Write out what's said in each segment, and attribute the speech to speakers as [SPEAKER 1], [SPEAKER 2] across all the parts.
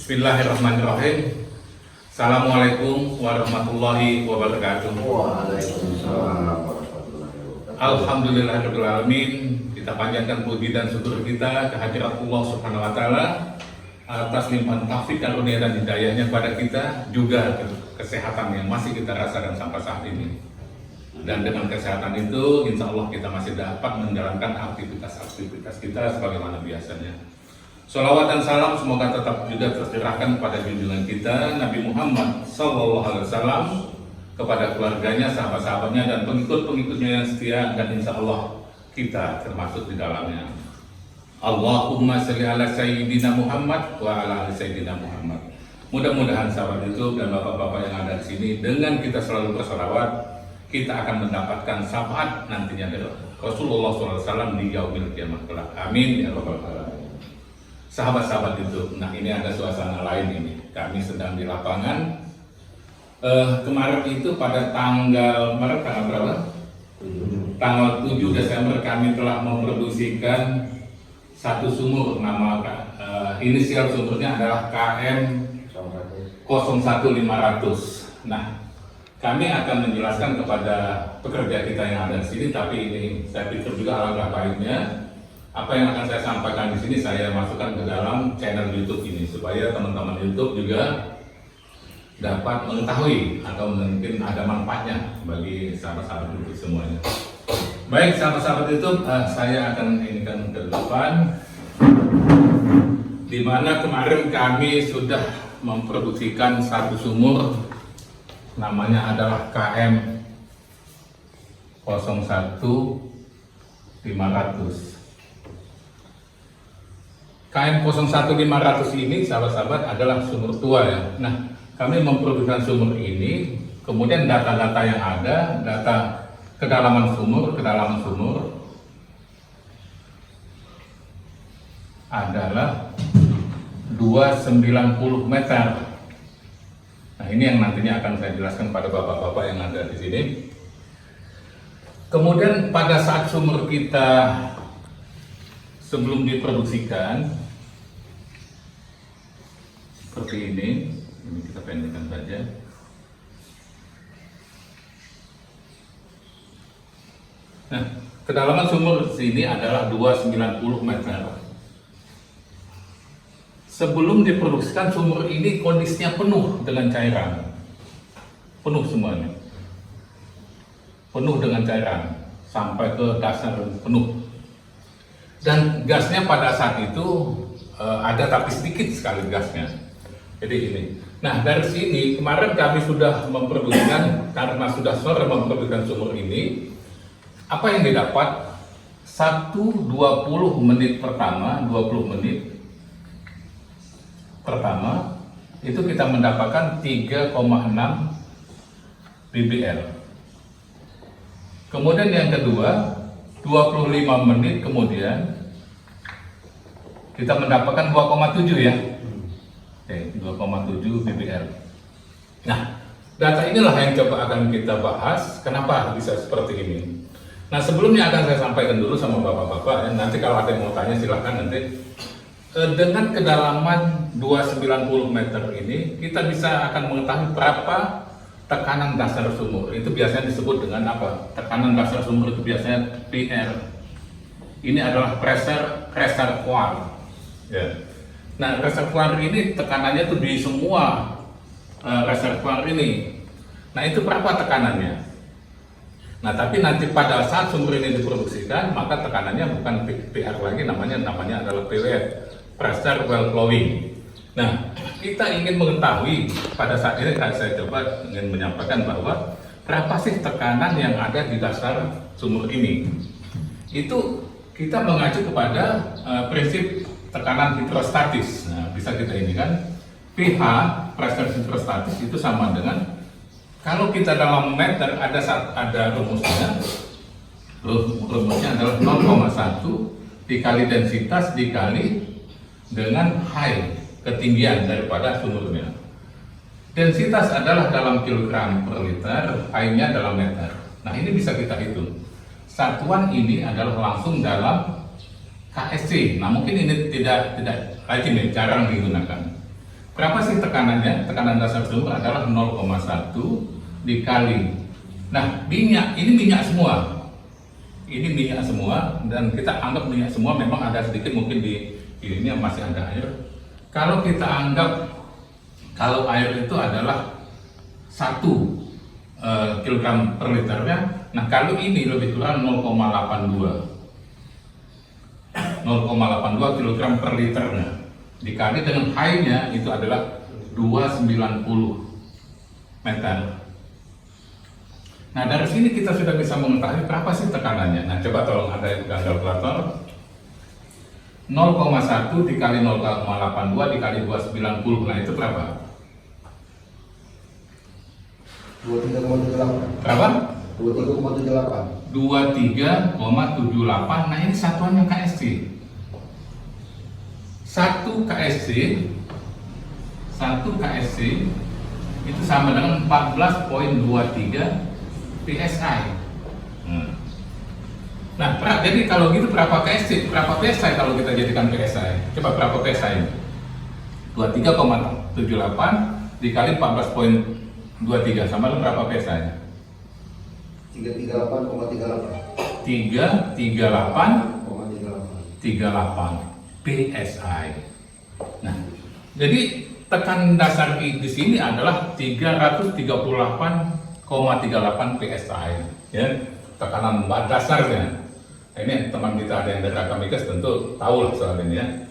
[SPEAKER 1] Bismillahirrahmanirrahim. Assalamualaikum warahmatullahi wabarakatuh.
[SPEAKER 2] Waalaikumsalam warahmatullahi wabarakatuh.
[SPEAKER 1] Alhamdulillahirabbil alamin. Kita panjatkan puji dan syukur kita kehadirat Allah Subhanahu wa taala atas limpahan taufik karunia dan hidayahnya kepada kita, juga kesehatan yang masih kita rasakan sampai saat ini. Dan dengan kesehatan itu, insya Allah kita masih dapat menjalankan aktivitas-aktivitas kita sebagaimana biasanya. Sholawat dan salam semoga tetap juga tercurahkan kepada junjungan kita Nabi Muhammad SAW, kepada keluarganya, sahabat-sahabatnya, dan pengikut-pengikutnya yang setia, dan insya Allah kita termasuk di dalamnya. Allahumma sholli ala Sayyidina Muhammad wa ala ali Sayyidina Muhammad. Mudah-mudahan sahabat YouTube dan bapak-bapak yang ada di sini, dengan kita selalu bersolawat, kita akan mendapatkan syafaat nantinya dari Rasulullah SAW di yaumil kiamah kelak. Amin ya rabbal alamin. Sahabat-sahabat YouTube, nah ini ada suasana lain ini. Kami sedang di lapangan. Kemarin itu pada tanggal berapa? Tanggal 7 Desember kami telah memproduksikan satu sumur, nama inisial sumurnya adalah KM 01500. Nah, kami akan menjelaskan kepada pekerja kita yang ada di sini, tapi ini saya pikir juga alangkah baiknya apa yang akan saya sampaikan di sini saya masukkan ke dalam channel YouTube ini, supaya teman-teman YouTube juga dapat mengetahui atau mungkin ada manfaatnya bagi sahabat-sahabat YouTube semuanya. Baik sahabat-sahabat YouTube, saya akan inikan ke depan, di mana kemarin kami sudah memproduksikan satu sumur, namanya adalah KM 01500. KM 01500 ini sahabat-sahabat adalah sumur tua ya. Nah, kami memproduksikan sumur ini, kemudian data-data yang ada, data kedalaman sumur adalah 290 meter. Nah, ini yang nantinya akan saya jelaskan pada bapak-bapak yang ada di sini. Kemudian pada saat sumur kita sebelum diproduksikan seperti ini kita pendekkan saja. Nah, kedalaman sumur sini adalah 290 meter. Sebelum diproduksikan sumur ini kondisinya penuh dengan cairan, penuh semuanya, penuh dengan cairan sampai ke dasar penuh. Dan gasnya pada saat itu ada tapi sedikit sekali gasnya. Jadi ini. Nah, dari sini kemarin kami sudah memproduksikan, karena sudah sore memproduksikan sumur ini. Apa yang didapat? 20 menit pertama itu kita mendapatkan 3,6 BBL. Kemudian yang kedua, 25 menit kemudian kita mendapatkan 2,7 ya. Oke, 2,7 BBL. Nah, data inilah yang coba akan kita bahas, kenapa bisa seperti ini. Nah, sebelumnya akan saya sampaikan dulu sama bapak-bapak ya. Nanti kalau ada yang mau tanya silahkan nanti. Dengan kedalaman 290 meter ini, kita bisa akan mengetahui berapa tekanan dasar sumur. Itu biasanya disebut dengan apa? Tekanan dasar sumur itu biasanya PR. Ini adalah pressure reservoir. Ya. Nah, reservoir ini tekanannya tuh di semua reservoir ini. Nah, itu berapa tekanannya? Nah, tapi nanti pada saat sumur ini diproduksikan, maka tekanannya bukan PR lagi, namanya adalah PWF, pressure well flowing. Nah, kita ingin mengetahui pada saat ini, saya coba ingin menyampaikan bahwa berapa sih tekanan yang ada di dasar sumur ini. Itu kita mengacu kepada prinsip tekanan hidrostatis. Nah, bisa kita ini kan, pH, pressure hidrostatis itu sama dengan, kalau kita dalam meter ada rumusnya adalah 0,1 dikali densitas dikali dengan high, ketinggian daripada sumurnya. Densitas adalah dalam kilogram per liter, high-nya dalam meter. Nah, ini bisa kita hitung. Satuan ini adalah langsung dalam KSC. Nah, mungkin ini tidak lazim ya, jarang digunakan. Berapa sih tekanannya? Tekanan dasar sumur adalah 0,1 dikali. Nah, minyak, ini minyak semua. Ini minyak semua, dan kita anggap minyak semua, memang ada sedikit mungkin di ini masih ada air. Kalau kita anggap kalau air itu adalah 1 kilogram per liternya, nah kalau ini lebih kurang 0,82 kilogram per liternya dikali dengan high-nya itu adalah 290 meter. Nah, dari sini kita sudah bisa mengetahui berapa sih tekanannya. Nah, coba tolong ada yang kalkulator. 0,1 dikali 0,82 dikali 290. Nah, itu berapa?
[SPEAKER 2] 23,78.
[SPEAKER 1] Berapa?
[SPEAKER 2] 23,78.
[SPEAKER 1] 23,78. Nah, ini satuannya KSC. 1 KSC itu sama dengan 14,23 PSI. Nah, jadi kalau gitu berapa KSC? Berapa PSI kalau kita jadikan PSI? Coba berapa PSI? 23,78 dikali 14,23 sama dengan berapa PSI?
[SPEAKER 2] 338,38.
[SPEAKER 1] 338,38 PSI. Nah, jadi tekan dasar di sini adalah 338,38 PSI, ya, tekanan dasarnya. Ini teman kita ada yang dari Akamikas tentu tahu lah soal ini, ya.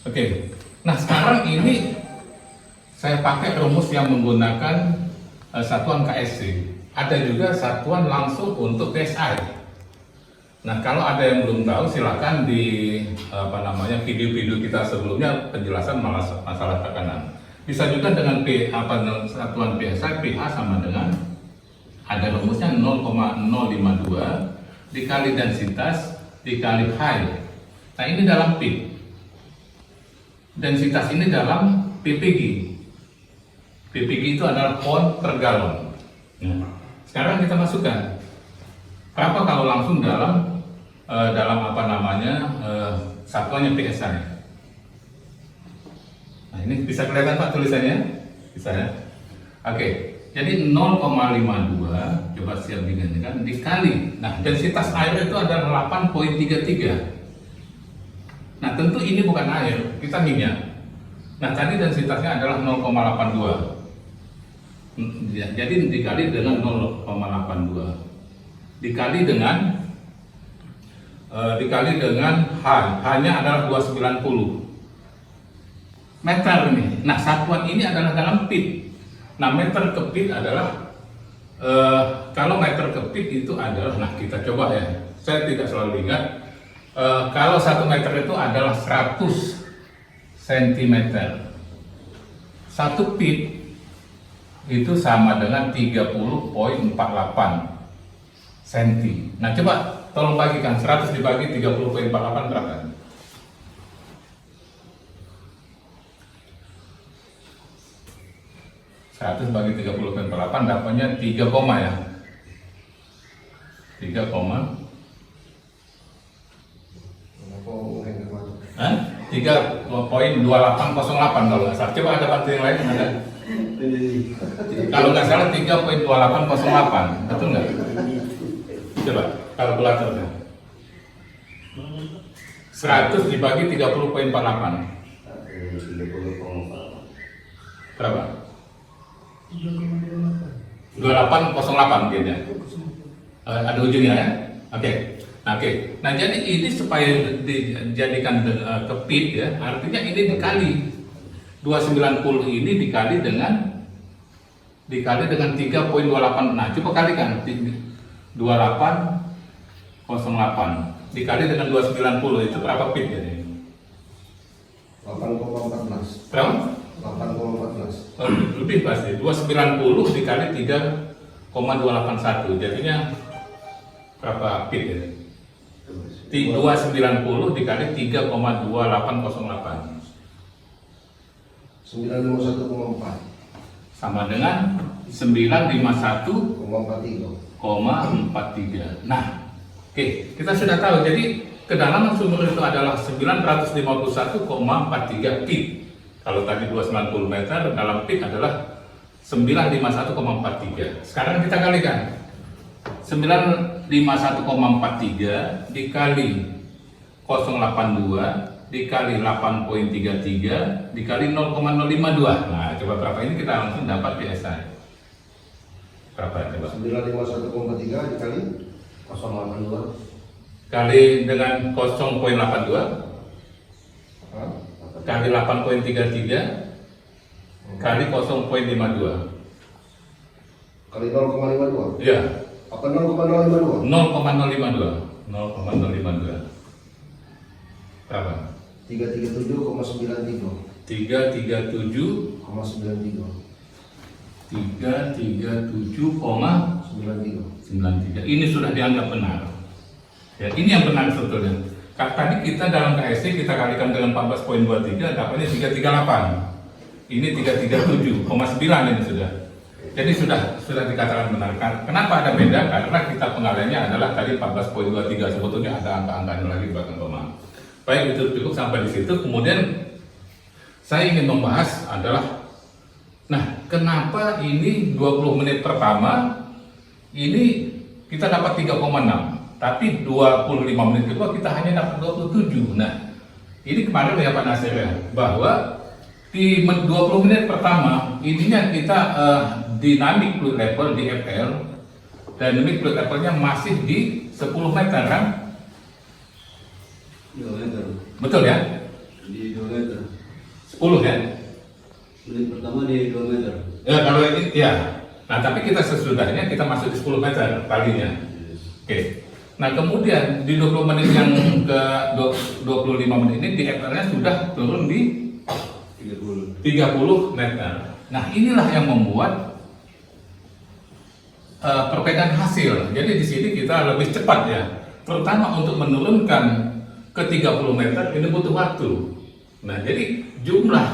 [SPEAKER 1] Oke, nah sekarang ini saya pakai rumus yang menggunakan satuan KSC. Ada juga satuan langsung untuk PSI. Nah, kalau ada yang belum tahu, silakan di video-video kita sebelumnya penjelasan masalah tekanan. Bisa juga dengan satuan PSI, pH sama dengan ada rumusnya 0,052 dikali densitas dikali high. Nah, ini dalam peak. Densitas ini dalam ppg. ppg itu adalah pound per galon. Nah, sekarang kita masukkan berapa kalau langsung dalam satuannya PSI. Nah, ini bisa kelihatan Pak tulisannya? Bisa, ya? Oke. Jadi 0,52 coba siap digantikan dikali. Nah, densitas air itu adalah 8,33. Nah, tentu ini bukan air, kita minyak. Nah, tadi densitasnya adalah 0,82. Jadi dikali dengan 0,82. Dikali dengan hanya adalah 290 meter ini. Nah, satuan ini adalah dalam feet. Nah, meter ke feet adalah kalau meter ke feet itu adalah, nah kita coba ya, saya tidak selalu ingat. Kalau 1 meter itu adalah 100 cm. 1 feet itu sama dengan 30,48 cm. Nah, coba tolong bagikan 100 dibagi 30,48 berapa? 100 bagi 30,48 dapatnya 3, ya. 3,2808 kalau nggak salah. Coba ada bantu yang lain ada? Kalau nggak salah 3,2808, betul nggak? Coba kalkulatornya. 100 dibagi 30,48 berapa? 2808 mungkin ya. Ada ujungnya, ya. Oke. Nah, jadi ini supaya dijadikan ke feet, ya, artinya ini dikali 290 ini dikali dengan 3,28. Nah, coba kalikan 2808 dikali dengan 290 itu berapa feet jadi?
[SPEAKER 2] 8,14.
[SPEAKER 1] Berapa?
[SPEAKER 2] 8,14.
[SPEAKER 1] Lebih pasti. 290 dikali 3,281 jadinya berapa feet ya? 290 dikali 3,2808
[SPEAKER 2] 951,4
[SPEAKER 1] sama dengan
[SPEAKER 2] 951,43.
[SPEAKER 1] Nah, oke, kita sudah tahu. Jadi kedalaman sumur itu adalah 951,43 feet. Kalau tadi 290 meter, dalam peak adalah 951,43. Sekarang kita kalikan. 951,43 dikali 082 dikali 8,33 dikali 0,052. Nah, coba berapa ini kita langsung dapat PSI. Berapa coba?
[SPEAKER 2] 951,3 dikali 082
[SPEAKER 1] Kali dengan 0,82
[SPEAKER 2] Hah?
[SPEAKER 1] kali 8,33 kali 0,52.
[SPEAKER 2] Kali 0,52.
[SPEAKER 1] Iya,
[SPEAKER 2] Apa 0,052?
[SPEAKER 1] 0,052. 0,052. Berapa?
[SPEAKER 2] 337,93.
[SPEAKER 1] 337 337,93. Ini sudah dianggap benar. Ya, ini yang benar sebetulnya. Tadi kita dalam KSC kita kalikan dengan 14,23 dapatnya 338. Ini 337,9 ini sudah. Jadi sudah dikatakan benar. Kenapa ada beda? Karena kita pengaliannya adalah tadi 14,23, sebetulnya ada angka-angkanya lagi bahkan pemahaman. Baik, itu cukup sampai di situ. Kemudian saya ingin membahas adalah, nah, kenapa ini 20 menit pertama ini kita dapat 3,6, tapi 25 menit kedua kita hanya dapat 27. Nah, ini kemarin ya Pak Nasir ya, bahwa di 20 menit pertama ininya kita dynamic fluid level di FL, dynamic fluid levelnya masih di 10 meter kan?
[SPEAKER 3] 2 meter.
[SPEAKER 1] Betul ya?
[SPEAKER 3] Di 2 meter.
[SPEAKER 1] 10 ya?
[SPEAKER 3] Menit pertama di 2 meter.
[SPEAKER 1] Ya kalau ini ya. Nah tapi kita sesudahnya kita masuk di 10 meter talinya. Oke. Nah kemudian di 20 menit yang ke 25 menit ini di FL-nya sudah turun di 30 meter. Nah inilah yang membuat perbedaan hasil. Jadi di sini kita lebih cepat ya, terutama untuk menurunkan ke 30 meter ini butuh waktu. Nah jadi jumlah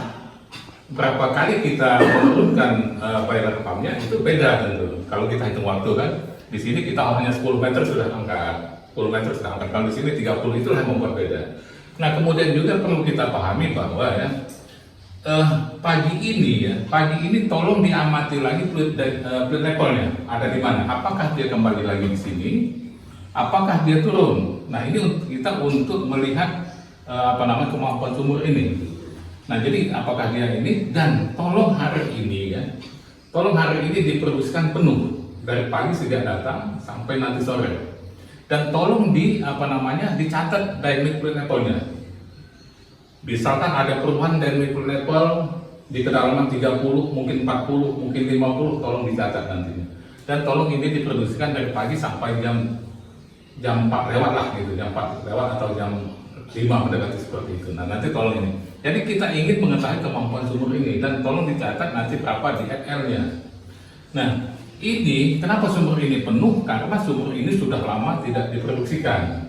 [SPEAKER 1] berapa kali kita menurunkan paylater pumpnya itu beda tentu. Kalau kita hitung waktu kan, di sini kita hanya 10 meter sudah angkat, 10 meter sudah angkat. Kalau di sini 30 itulah yang membuat beda. Nah kemudian juga perlu kita pahami bahwa ya pagi ini tolong diamati lagi fluid levelnya ada di mana. Apakah dia kembali lagi di sini? Apakah dia turun? Nah ini kita untuk melihat kemampuan sumur ini. Nah jadi apakah dia ini, dan tolong hari ini ya, tolong hari ini diproduksikan penuh dari pagi sejak datang sampai nanti sore. Dan tolong dicatat dynamic fluid levelnya. Misalkan ada perubahan dynamic fluid level di kedalaman 30, mungkin 40, mungkin 50, tolong dicatat nantinya. Dan tolong ini diproduksikan dari pagi sampai jam 4 lewat lah gitu, jam 4 lewat atau jam 5 mendekati seperti itu. Nah nanti tolong ini. Jadi kita ingin mengetahui kemampuan sumur ini dan tolong dicatat nanti berapa di FL-nya. Nah ini kenapa sumur ini penuh? Karena sumur ini sudah lama tidak diproduksikan.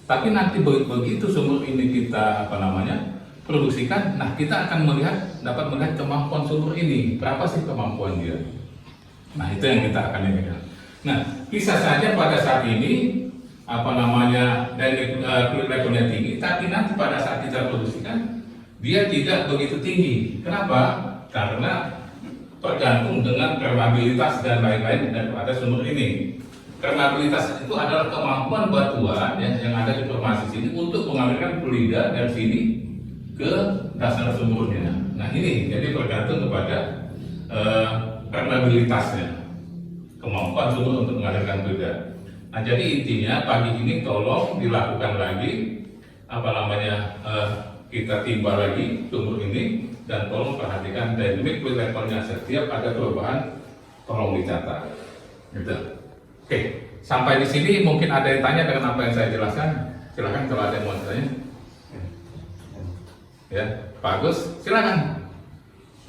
[SPEAKER 1] Tapi nanti begitu sumur ini kita produksikan, nah kita akan dapat melihat kemampuan sumur ini, berapa sih kemampuan dia. Nah itu yang kita akan lihat. Nah bisa saja pada saat ini dynamic fluid levelnya tinggi, tapi nanti pada saat kita produksikan dia tidak begitu tinggi. Kenapa? Karena tergantung dengan permeabilitas dan lain-lain daripada sumur ini. Permeabilitas itu adalah kemampuan batuan yang ada di formasi sini untuk mengalirkan fluida dari sini ke dasar sumurnya. Nah ini jadi tergantung kepada permeabilitasnya, kemampuan sumur untuk mengalirkan fluida. Nah jadi intinya pagi ini tolong dilakukan lagi kita timba lagi sumur ini dan tolong perhatikan dynamic fluid levelnya. Setiap ada perubahan tolong dicatat. Gitu. Oke, sampai di sini mungkin ada yang tanya dengan apa yang saya jelaskan. Silakan kalau ada yang mau tanya. Ya, Pak Agus, silakan.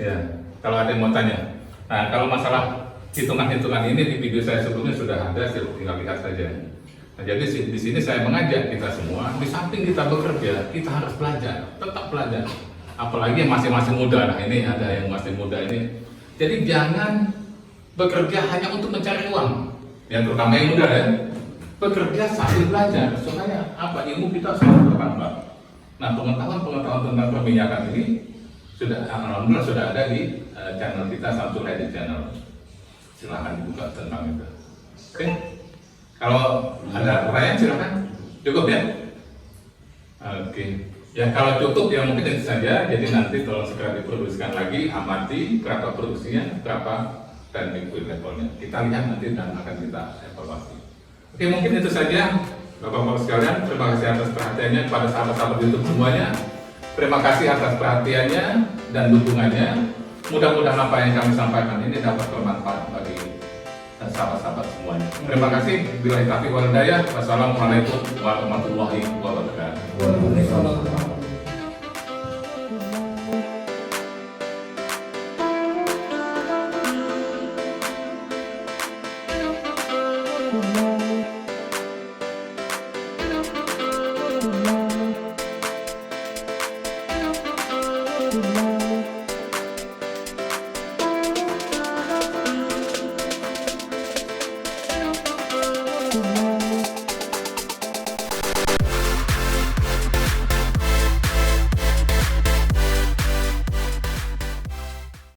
[SPEAKER 1] Ya, kalau ada yang mau tanya. Nah, kalau masalah hitungan-hitungan ini di video saya sebelumnya sudah ada, tinggal lihat saja. Nah, jadi di sini saya mengajak kita semua, di samping kita bekerja, kita harus belajar, tetap belajar. Apalagi yang masih muda. Nah, ini ada yang masih muda ini. Jadi jangan bekerja hanya untuk mencari uang. Yang terutama yang muda ya. Bekerja sambil belajar supaya ilmu kita selalu bertambah. Nah, pengetahuan tentang perminyakan ini Sudah, alhamdulillah sudah ada di channel kita, Samsul Hadi Channel. Silahkan dibuka tentang itu. Oke, kalau ada pertanyaan silakan. Cukup ya? Oke, ya kalau cukup ya mungkin itu saja. Jadi nanti tolong segera diproduksikan lagi, amati berapa produksinya, berapa dan liquid levelnya. Kita lihat nanti dan akan kita evaluasi. Oke, mungkin itu saja Bapak-Bapak sekalian. Terima kasih atas perhatiannya kepada sahabat-sahabat YouTube semuanya. Terima kasih atas perhatiannya dan dukungannya. Mudah-mudahan apa yang kami sampaikan ini dapat bermanfaat bagi sahabat-sahabat semuanya. Terima kasih. Billahi taufiq wal hidayah. Wassalamualaikum warahmatullahi wabarakatuh.
[SPEAKER 4] Waalaikumsalam.
[SPEAKER 5] Thank you.